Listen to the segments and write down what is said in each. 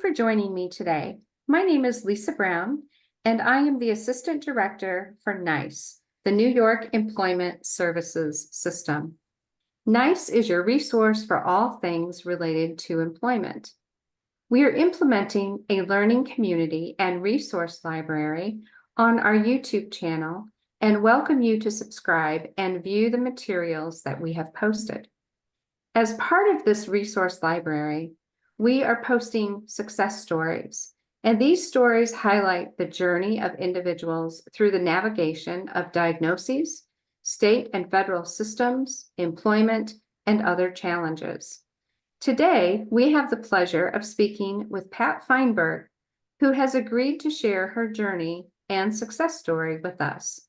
For joining me today. My name is Lisa Brown, and I am the Assistant Director for NICE, the New York Employment Services System. NICE is your resource for all things related to employment. We are implementing a learning community and resource library on our YouTube channel and welcome you to subscribe and view the materials that we have posted. As part of this resource library, we are posting success stories, and these stories highlight the journey of individuals through the navigation of diagnoses, state and federal systems, employment, and other challenges. Today, we have the pleasure of speaking with Pat Feinberg, who has agreed to share her journey and success story with us.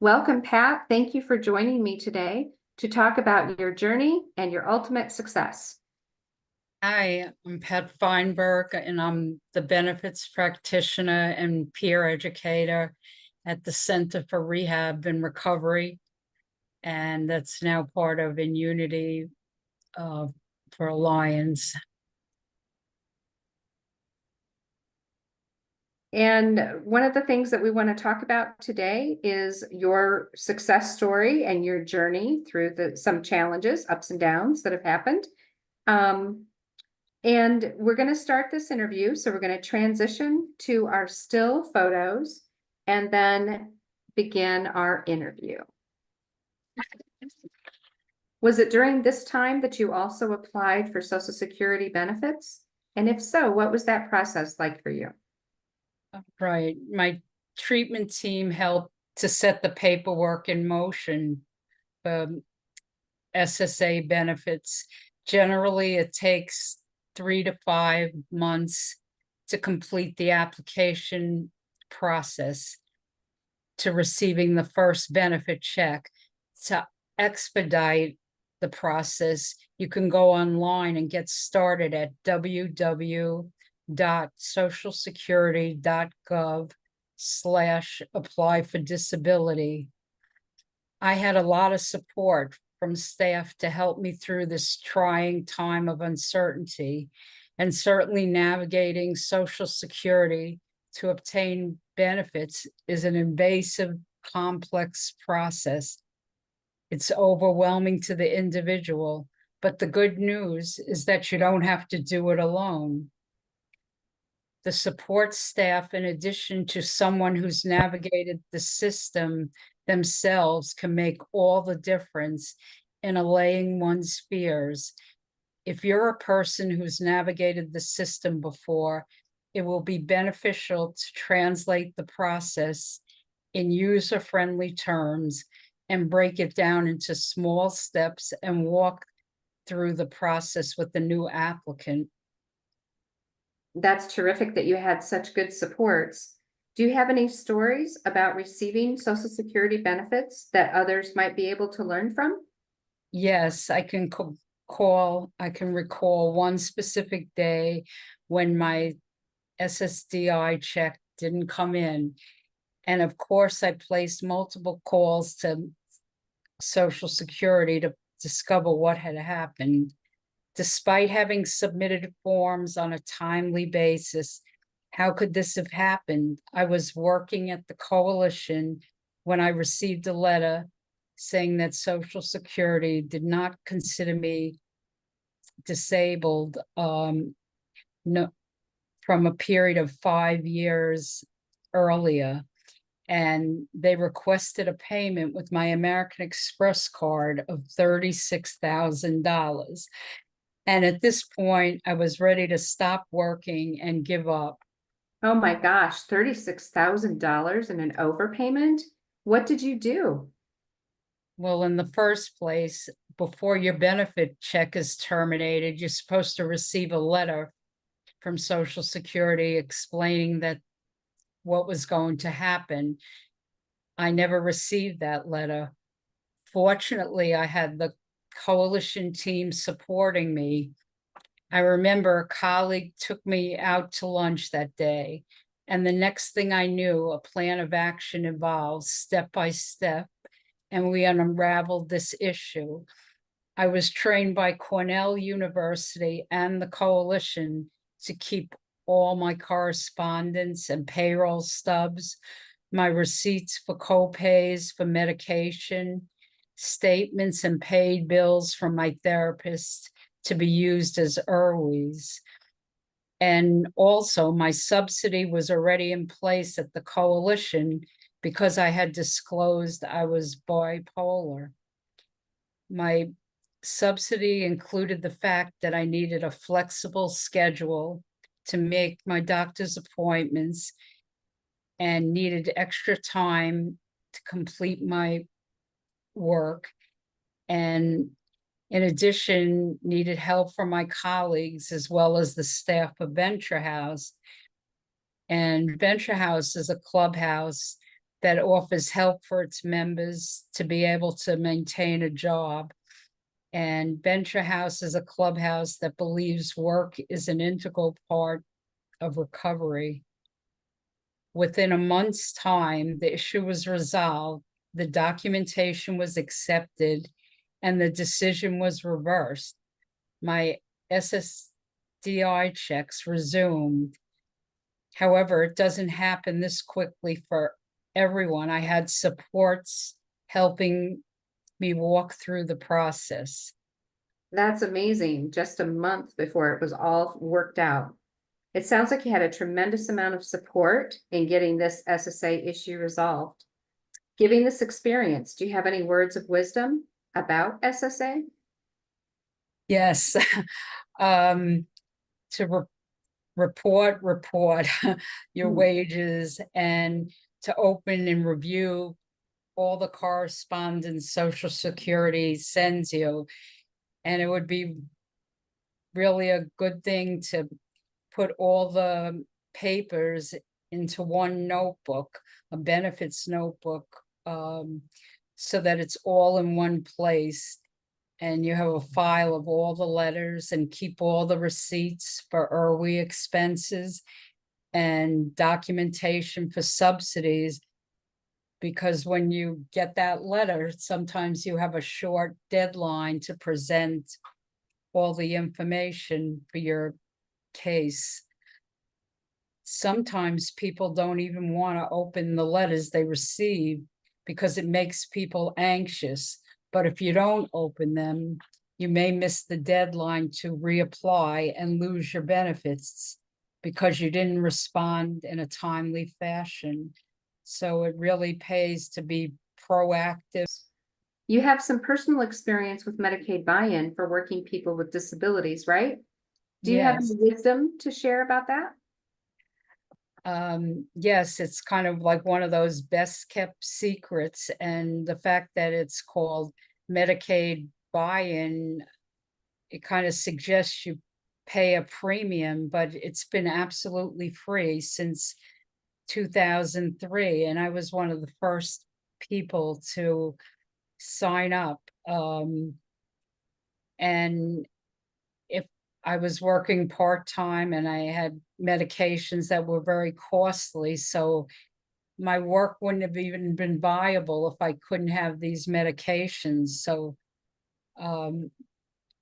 Welcome, Pat. Thank you for joining me today to talk about your journey and your ultimate success. Hi, I'm Pat Feinberg, and I'm the benefits practitioner and peer educator at the Center for Rehab and Recovery, and that's now part of Inunity for Alliance. And one of the things that we want to talk about today is your success story and your journey through some challenges, ups and downs that have happened. And we're going to start this interview. So we're going to transition to our still photos and then begin our interview. Was it during this time that you also applied for Social Security benefits? And if so, what was that process like for you? Right. My treatment team helped to set the paperwork in motion. SSA benefits. Generally, it takes 3 to 5 months to complete the application process to receiving the first benefit check. To expedite the process, you can go online and get started at www.socialsecurity.gov/apply for disability. I had a lot of support from staff to help me through this trying time of uncertainty, and certainly navigating Social Security to obtain benefits is an invasive, complex process. It's overwhelming to the individual, but the good news is that you don't have to do it alone. The support staff, in addition to someone who's navigated the system themselves, can make all the difference in allaying one's fears. If you're a person who's navigated the system before, it will be beneficial to translate the process in user-friendly terms and break it down into small steps and walk through the process with the new applicant. That's terrific that you had such good supports. Do you have any stories about receiving Social Security benefits that others might be able to learn from? Yes, I can recall one specific day when my SSDI check didn't come in. And of course, I placed multiple calls to Social Security to discover what had happened. Despite having submitted forms on a timely basis, how could this have happened? I was working at the coalition when I received a letter saying that Social Security did not consider me disabled from a period of 5 years earlier. And they requested a payment with my American Express card of $36,000. And at this point, I was ready to stop working and give up. Oh my gosh, $36,000 in an overpayment? What did you do? Well, in the first place, before your benefit check is terminated, you're supposed to receive a letter from Social Security explaining that what was going to happen. I never received that letter. Fortunately, I had the coalition team supporting me. I remember a colleague took me out to lunch that day, and the next thing I knew, a plan of action evolved step by step, and we unraveled this issue. I was trained by Cornell University and the coalition to keep all my correspondence and payroll stubs, my receipts for co-pays for medication, statements and paid bills from my therapist to be used as IRWs. And also my subsidy was already in place at the coalition because I had disclosed I was bipolar. My subsidy included the fact that I needed a flexible schedule to make my doctor's appointments and needed extra time to complete my work. And in addition, needed help from my colleagues as well as the staff of Venture House. And Venture House is a clubhouse that offers help for its members to be able to maintain a job. And Venture House is a clubhouse that believes work is an integral part of recovery. Within a month's time, the issue was resolved, the documentation was accepted, and the decision was reversed. My SSDI checks resumed. However, it doesn't happen this quickly for everyone. I had supports helping me walk through the process. That's amazing. Just a month before it was all worked out. It sounds like you had a tremendous amount of support in getting this SSA issue resolved. Given this experience, do you have any words of wisdom about SSA? Yes, to report your Hmm. wages and to open and review all the correspondence Social Security sends you. And it would be really a good thing to put all the papers into one notebook, a benefits notebook, so that it's all in one place. And you have a file of all the letters and keep all the receipts for IRWI expenses and documentation for subsidies. Because when you get that letter, sometimes you have a short deadline to present all the information for your case. Sometimes people don't even want to open the letters they receive because it makes people anxious. But if you don't open them, you may miss the deadline to reapply and lose your benefits because you didn't respond in a timely fashion. So it really pays to be proactive. You have some personal experience with Medicaid buy-in for working people with disabilities, right? Do you have any Yes. wisdom to share about that? Yes, it's kind of like one of those best kept secrets, and the fact that it's called Medicaid buy-in, it kind of suggests you pay a premium, but it's been absolutely free since 2003, and I was one of the first people to sign up. And if I was working part-time and I had medications that were very costly, so my work wouldn't have even been viable if I couldn't have these medications. So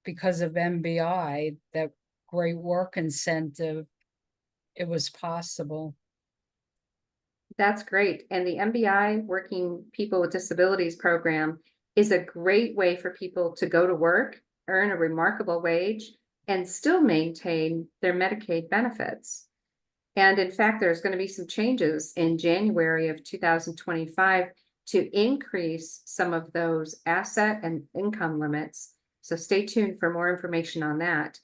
because of MBI, that great work incentive, it was possible. That's great. And the MBI Working People with Disabilities program is a great way for people to go to work, earn a remarkable wage, and still maintain their Medicaid benefits. And in fact, there's going to be some changes in January of 2025 to increase some of those asset and income limits. So stay tuned for more information on that.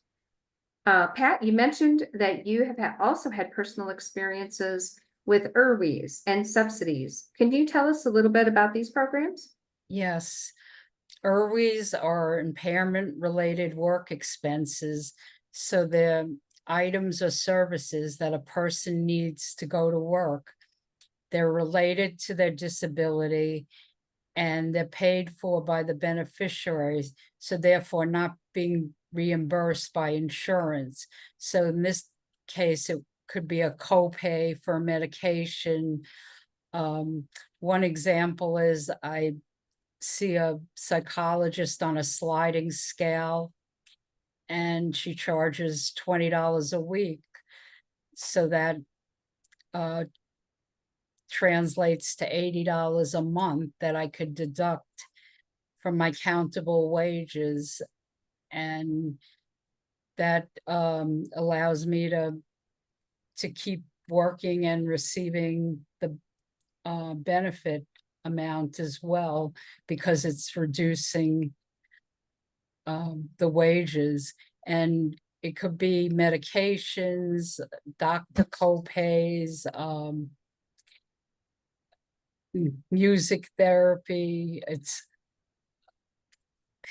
Pat, you mentioned that you have also had personal experiences with IRWIs and subsidies. Can you tell us a little bit about these programs? Yes, IRWIs are impairment-related work expenses, so the items or services that a person needs to go to work. They're related to their disability and they're paid for by the beneficiaries, so therefore not being reimbursed by insurance. So in this case, it could be a copay for medication. One example is I see a psychologist on a sliding scale and she charges $20 a week. So that translates to $80 a month that I could deduct from my countable wages. And that allows me to keep working and receiving the benefit amount as well, because it's reducing the wages. And it could be medications, doctor co-pays, music therapy, it's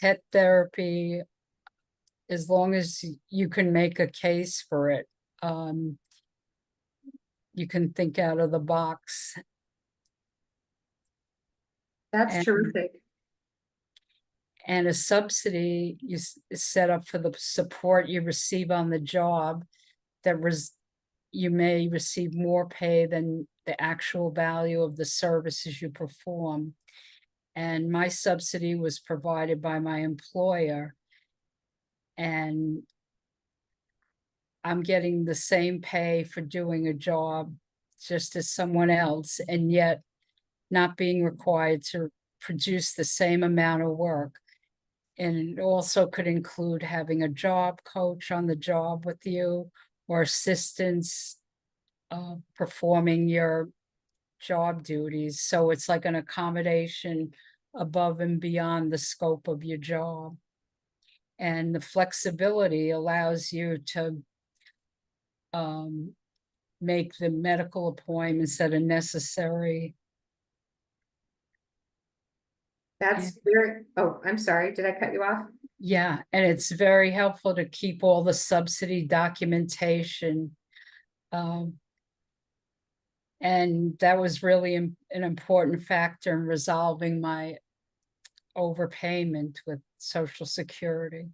pet therapy, as long as you can make a case for it. You can think out of the box. That's And- terrific. And a subsidy is set up for the support you receive on the job, that you may receive more pay than the actual value of the services you perform. And my subsidy was provided by my employer, and I'm getting the same pay for doing a job just as someone else, and yet not being required to produce the same amount of work. And it also could include having a job coach on the job with you, or assistance performing your job duties. So it's like an accommodation above and beyond the scope of your job. And the flexibility allows you to make the medical appointments that are necessary. That's very, oh, I'm sorry, did I cut you off? Yeah, and it's very helpful to keep all the subsidy documentation. And that was really an important factor in resolving my overpayment with Social Security.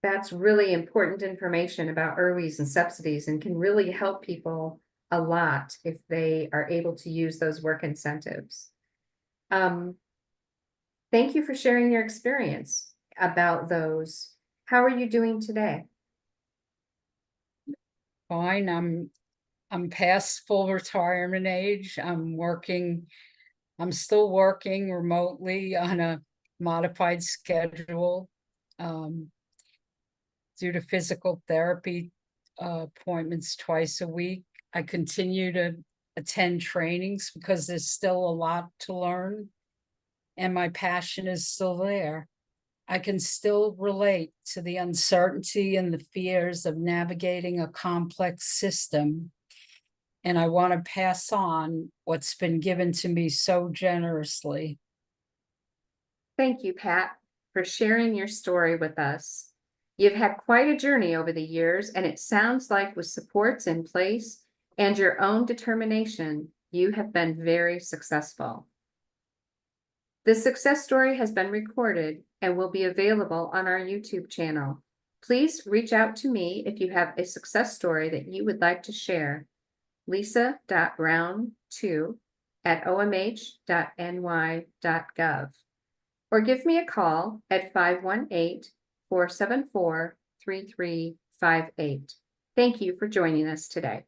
That's really important information about IRWs and subsidies, and can really help people a lot if they are able to use those work incentives. Thank you for sharing your experience about those. How are you doing today? Fine, I'm past full retirement age. I'm still working remotely on a modified schedule due to physical therapy appointments twice a week. I continue to attend trainings because there's still a lot to learn, and my passion is still there. I can still relate to the uncertainty and the fears of navigating a complex system. And I want to pass on what's been given to me so generously. Thank you, Pat, for sharing your story with us. You've had quite a journey over the years, and it sounds like with supports in place and your own determination, you have been very successful. The success story has been recorded and will be available on our YouTube channel. Please reach out to me if you have a success story that you would like to share. lisa.brown2@omh.ny.gov, or give me a call at 518-474-3358. Thank you for joining us today.